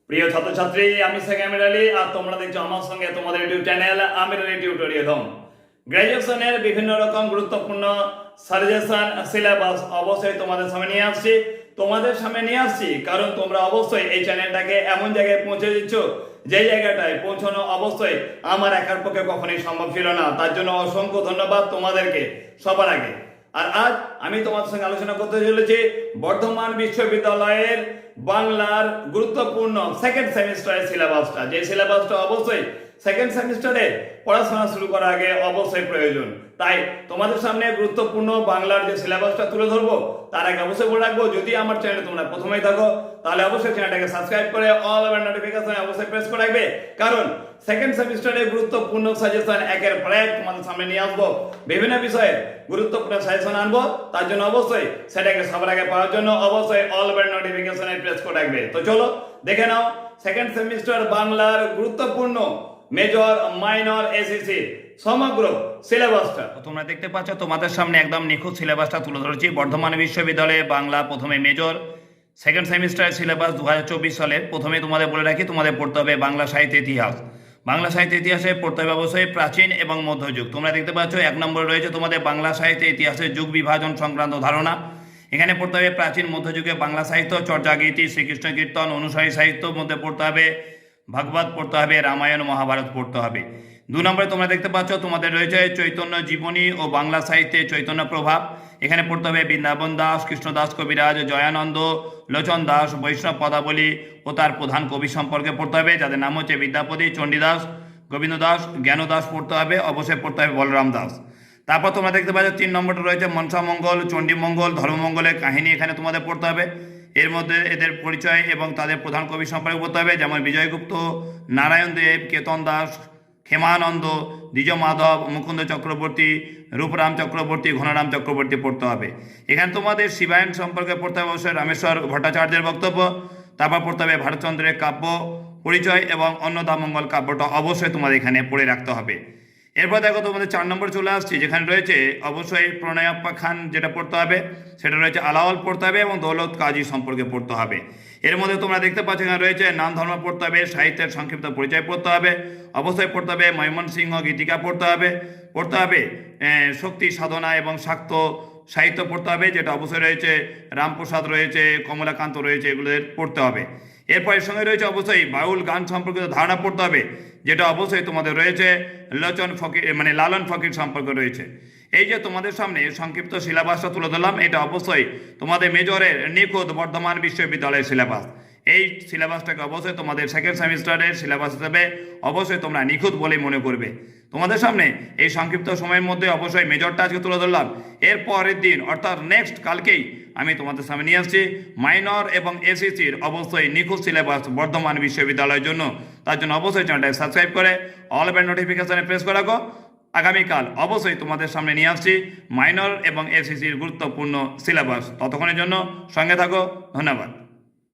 প্রিয় ছাত্রছাত্রী, আমি শেখ আমির আলী আর তোমরা দেখছো আমার সঙ্গে তোমাদের ইউটিউব চ্যানেল আমির আলী টিউটোরিয়াল হোম। গ্র্যাজুয়েশনের বিভিন্ন রকম গুরুত্বপূর্ণ সাজেশন সিলেবাস অবশ্যই তোমাদের সামনে নিয়ে আসছি। কারণ তোমরা অবশ্যই এই চ্যানেলটাকে এমন জায়গায় পৌঁছে দিচ্ছ যে জায়গাটায় পৌঁছানো অবশ্যই আমার একার পক্ষে কখনোই সম্ভব ছিল না। তার জন্য অসংখ্য ধন্যবাদ তোমাদেরকে সবার আগে। আর আজ আমি তোমাদের সঙ্গে আলোচনা করতে চলেছি বর্ধমান বিশ্ববিদ্যালয়ের বাংলার গুরুত্বপূর্ণ সেকেন্ড সেমিস্টারের সিলেবাসটা, যে সিলেবাসটা অবশ্যই সেকেন্ড সেমিস্টারে পড়াশোনা শুরু করার আগে অবশ্যই প্রয়োজন। তাই তোমাদের সামনে গুরুত্বপূর্ণ বাংলার যে সিলেবাসটা তুলে ধরবো তার আগে অবশ্যই বলে রাখবো, যদি আমার চ্যানেলে তোমরা প্রথমেই থাকো তাহলে অবশ্যই চ্যানেলটাকে সাবস্ক্রাইব করে অল ওভার নোটিফিকেশন অবশ্যই প্রেস করে রাখবে। কারণ সেকেন্ড সেমিস্টারে গুরুত্বপূর্ণ সাজেশন একের পর এক তোমাদের সামনে নিয়ে আসবো। বিভিন্ন বিষয়ে গুরুত্বপূর্ণ সাজেশন আনবো, তার জন্য অবশ্যই সেটাকে সবার আগে পাওয়ার জন্য অবশ্যই অল ওভার নোটিফিকেশনে প্রেস করে রাখবে। তো চলো দেখে নাও সেকেন্ড সেমিস্টার বাংলার গুরুত্বপূর্ণ মেজর মাইনর এসএসসি সমগ্র সিলেবাসটা তোমরা দেখতে পাচ্ছ তোমাদের সামনে একদম নিখুঁত সিলেবাসটা তুলে ধরেছি। বর্ধমান বিশ্ববিদ্যালয়ে বাংলা প্রথমে মেজর সেকেন্ড সেমিস্টারের সিলেবাস 2024 সালের। প্রথমে তোমাদের বলে রাখি, তোমাদের পড়তে হবে বাংলা সাহিত্য ইতিহাস। বাংলা সাহিত্য ইতিহাসে পড়তে হবে অবশ্যই প্রাচীন এবং মধ্যযুগ। তোমরা দেখতে পাচ্ছ 1 নম্বরে রয়েছে তোমাদের বাংলা সাহিত্য ইতিহাসের যুগ বিভাজন সংক্রান্ত ধারণা। এখানে পড়তে হবে প্রাচীন মধ্যযুগে বাংলা সাহিত্য, চর্যাগীতি, শ্রীকৃষ্ণ কীর্তন, অনুসারী সাহিত্য মধ্যে পড়তে হবে ভাগবত পড়তে হবে, রামায়ণ মহাভারত পড়তে হবে। 2 নম্বরে তোমরা দেখতে পাচ্ছ তোমাদের রয়েছে চৈতন্য জীবনী ও বাংলা সাহিত্যে চৈতন্য প্রভাব। এখানে পড়তে হবে বৃন্দাবন দাস, কৃষ্ণদাস কবিরাজ, জয়ানন্দ, লোচন দাস, বৈষ্ণব পদাবলী ও তার প্রধান কবি সম্পর্কে পড়তে হবে, যাদের নাম হচ্ছে বিদ্যাপতি, চণ্ডীদাস, গোবিন্দ দাস, জ্ঞানদাস পড়তে হবে, অবশ্যই পড়তে হবে বলরাম দাস। তারপর তোমরা দেখতে পাচ্ছ 3 নম্বরটা রয়েছে মনসামঙ্গল, চণ্ডীমঙ্গল, ধর্মমঙ্গলের কাহিনী এখানে তোমাদের পড়তে হবে। এর মধ্যে এদের পরিচয় এবং তাদের প্রধান কবি সম্পর্কে পড়তে হবে, যেমন বিজয়গুপ্ত, নারায়ণ দেব, কেতন দাস, ক্ষেমানন্দ, দ্বিজ মাধব, মুকুন্দ চক্রবর্তী, রূপরাম চক্রবর্তী, ঘনরাম চক্রবর্তী পড়তে হবে। এখানে তোমাদের শিবায়ন সম্পর্কে পড়তে হবে অবশ্যই রামেশ্বর ভট্টাচার্যের বক্তব্য। তারপর পড়তে হবে ভারতচন্দ্রের কাব্য পরিচয় এবং অন্নদামঙ্গল কাব্যটা অবশ্যই তোমাদের এখানে পড়ে রাখতে হবে। এরপর দেখো তোমাদের 4 নম্বর চলে আসছি, যেখানে রয়েছে অবশ্যই প্রণয়াপ্পা খান যেটা পড়তে হবে, সেটা রয়েছে আলাওল পড়তে হবে এবং দৌলত কাজী সম্পর্কে পড়তে হবে। এর মধ্যে তোমরা দেখতে পাচ্ছ এখানে রয়েছে নাম ধর্ম পড়তে হবে, সাহিত্যের সংক্ষিপ্ত পরিচয় পড়তে হবে, অবশ্যই পড়তে হবে ময়মনসিংহ গীতিকা পড়তে হবে শক্তি সাধনা এবং শাক্ত সাহিত্য পড়তে হবে, যেটা অবশ্যই রয়েছে রামপ্রসাদ রয়েছে, কমলাকান্ত রয়েছে, এগুলো পড়তে হবে। এরপর এর সঙ্গে রয়েছে অবশ্যই বাউল গান সম্পর্কিত ধারণা পড়তে হবে, যেটা অবশ্যই তোমাদের রয়েছে লোচন ফকির লালন ফকির সম্পর্কে রয়েছে। এই যে তোমাদের সামনে সংক্ষিপ্ত সিলেবাসটা তুলে ধরলাম, এটা অবশ্যই তোমাদের মেজরের নিখুঁত বর্ধমান বিশ্ববিদ্যালয়ের সিলেবাস। এই সিলেবাসটাকে অবশ্যই তোমাদের সেকেন্ড সেমিস্টারের সিলেবাস হিসেবে অবশ্যই তোমরা নিখুঁত বলেই মনে করবে। তোমাদের সামনে এই সংক্ষিপ্ত সময়ের মধ্যে অবশ্যই মেজরটা আজকে তুলে ধরলাম। এর পরের দিন অর্থাৎ নেক্সট কালকেই আমি তোমাদের সামনে নিয়ে আসছি মাইনর এবং এসএসসির অবশ্যই নিখুঁত সিলেবাস বর্ধমান বিশ্ববিদ্যালয়ের জন্য। তার জন্য অবশ্যই চ্যানেলটাকে সাবস্ক্রাইব করে অল বেল নোটিফিকেশনে প্রেস করে রাখো। আগামীকাল অবশ্যই তোমাদের সামনে নিয়ে আসছি মাইনর এবং এসএসসির গুরুত্বপূর্ণ সিলেবাস। ততক্ষণের জন্য সঙ্গে থাকো। ধন্যবাদ।